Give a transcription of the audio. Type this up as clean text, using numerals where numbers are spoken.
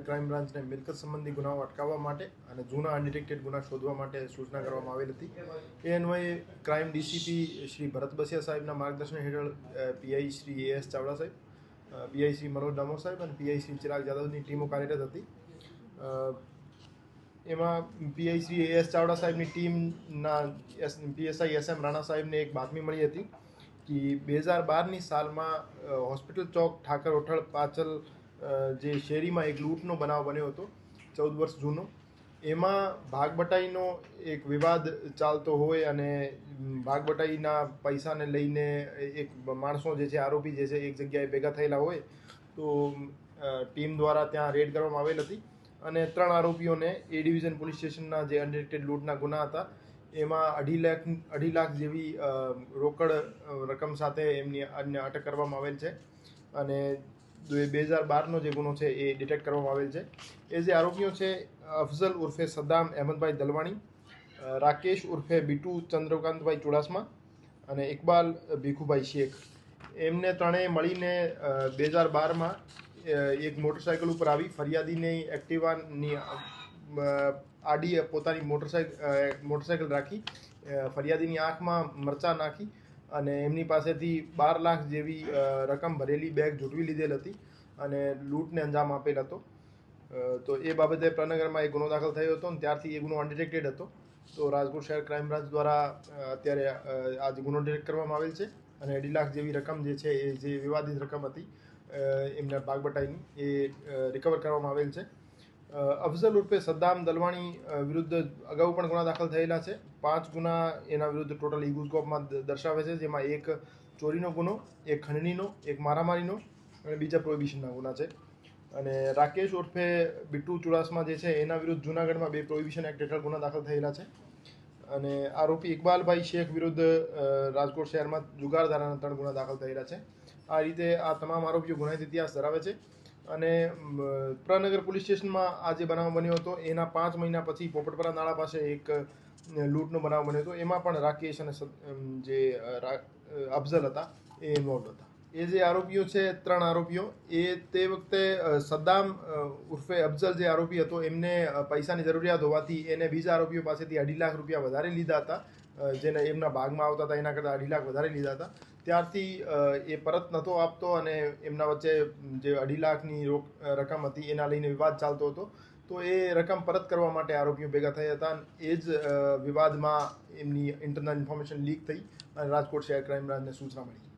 Crime બ્રાન્ચને મિલકત સંબંધી ગુનાઓ અટકાવવા માટે અને જૂના અનડિટેક્ટેડ ગુના શોધવા માટે સૂચના કરવામાં આવેલ હતી। એ અન્વયે ક્રાઇમ ડીસીપી શ્રી ભરત બસિયા સાહેબના માર્ગદર્શન હેઠળ પીઆઈ શ્રી એએસ ચાવડા સાહેબ, પીઆઈ શ્રી મનોજ ડામોર સાહેબ અને પીઆઈ શ્રી ચિરાગ જાદવની ટીમો કાર્યરત હતી। એમાં પીઆઈ શ્રી એએસ ચાવડા સાહેબની ટીમના પીએસઆઈ એસએમ રાણા સાહેબને એક બાતમી મળી હતી કે 2012ની સાલમાં હોસ્પિટલ ચોક ઠાકર હોટલ પાછળ જે શેરીમાં એક લૂંટનો બનાવ બન્યો હતો 14 વર્ષ જૂનો। એમાં ભાગબટાઈનો એક વિવાદ ચાલતો હોય અને ભાગબટાઈના પૈસાને લઈને એક માણસો જે છે, આરોપી જે છે, એક જગ્યાએ ભેગા થયેલા હોય તો ટીમ દ્વારા ત્યાં રેડ કરવામાં આવેલ હતી અને 3 આરોપીઓને એ ડિવિઝન પોલીસ સ્ટેશનના જે અનડિટેક્ટેડ લૂંટના ગુના હતા એમાં 2.5 લાખ જેવી રોકડ રકમ સાથે એમની અટક કરવામાં આવેલ છે અને 2012નો જે ગુનો છે એ ડિટેક્ટ કરવામાં આવેલ છે। એ જે આરોપીઓ છે અફઝલ ઉર્ફે સદ્દામ અહેમદભાઈ દલવાણી, રાકેશ ઉર્ફે બીટુ ચંદ્રકાંતભાઈ ચુડાસમા અને ઇકબાલ ભીખુભાઈ શેખ, એમને ત્રણેય મળીને 2012માં એક મોટરસાઇકલ ઉપર આવી ફરિયાદીની એક્ટિવાની આડી પોતાની મોટરસાઇકલ રાખી ફરિયાદીની આંખમાં મરચાં નાખી અને એમની પાસેથી 12 લાખ જેવી રકમ ભરેલી બેગ ઝૂંટવી લીધેલ હતી અને લૂંટને અંજામ આપેલ હતો। તો એ બાબતે પ્રનગરમાં એક ગુનો દાખલ થયો હતો અને ત્યારથી એ ગુનો અનડિટેક્ટેડ હતો। તો રાજકોટ શહેર ક્રાઇમ બ્રાન્ચ દ્વારા અત્યારે આ ગુનો ડિટેક્ટ કરવામાં આવેલ છે અને 2.5 લાખ જેવી રકમ જે છે એ જે વિવાદિત રકમ હતી એમના ભાગબટાઈની એ રિકવર કરવામાં આવેલ છે। અફઝલ ઉર્ફે સદ્દામ દલવાણી વિરુદ્ધ અગાઉ પણ ગુના દાખલ થયેલા છે। 5 ગુના એના વિરુદ્ધ ટોટલ ઈગુસ્કોપમાં દર્શાવે છે, જેમાં એક ચોરીનો ગુનો, એક ખંડણીનો, એક મારામારીનો અને બીજા પ્રોહિબિશનના ગુના છે। અને રાકેશ ઉર્ફે બીટુ ચુડાસમા જે છે એના વિરુદ્ધ જૂનાગઢમાં 2 પ્રોહિબિશન એક્ટ હેઠળ ગુના દાખલ થયેલા છે અને આરોપી ઇકબાલભાઈ શેખ વિરુદ્ધ રાજકોટ શહેરમાં જુગાર ધારાના 3 ગુના દાખલ થયેલા છે। આ રીતે આ તમામ આરોપીઓ ગુનાહિત ઇતિહાસ ધરાવે છે અને પ્રનગર પોલીસ સ્ટેશનમાં આ જે બનાવ બન્યો હતો એના 5 મહિના પછી પોપટપરા નાળા પાસે એક લૂંટનો બનાવ બન્યો હતો, એમાં પણ રાકેશ અને જે અફઝલ હતા એ ઇન્વોલ્વ હતા। એ જે આરોપીઓ છે 3 આરોપીઓ એ તે વખતે સદ્દામ ઉર્ફે અફઝલ જે આરોપી હતો એમને પૈસાની જરૂરિયાત હોવાથી એને બીજા આરોપીઓ પાસેથી 2.5 લાખ રૂપિયા વધારે લીધા હતા, જેને એમના ભાગમાં આવતા હતા એના કરતાં 2.5 લાખ વધારે લીધા હતા। ત્યારથી એ પરત નહોતો આપતો અને એમના વચ્ચે જે 2.5 લાખની રકમ હતી એના લઈને વિવાદ ચાલતો હતો। તો એ રકમ પરત કરવા માટે આરોપીઓ ભેગા થયા હતા અને એ જ વિવાદમાં એમની ઇન્ટરનલ ઇન્ફોર્મેશન લીક થઈ અને રાજકોટ શહેર ક્રાઇમ બ્રાન્ચને સૂચના મળી।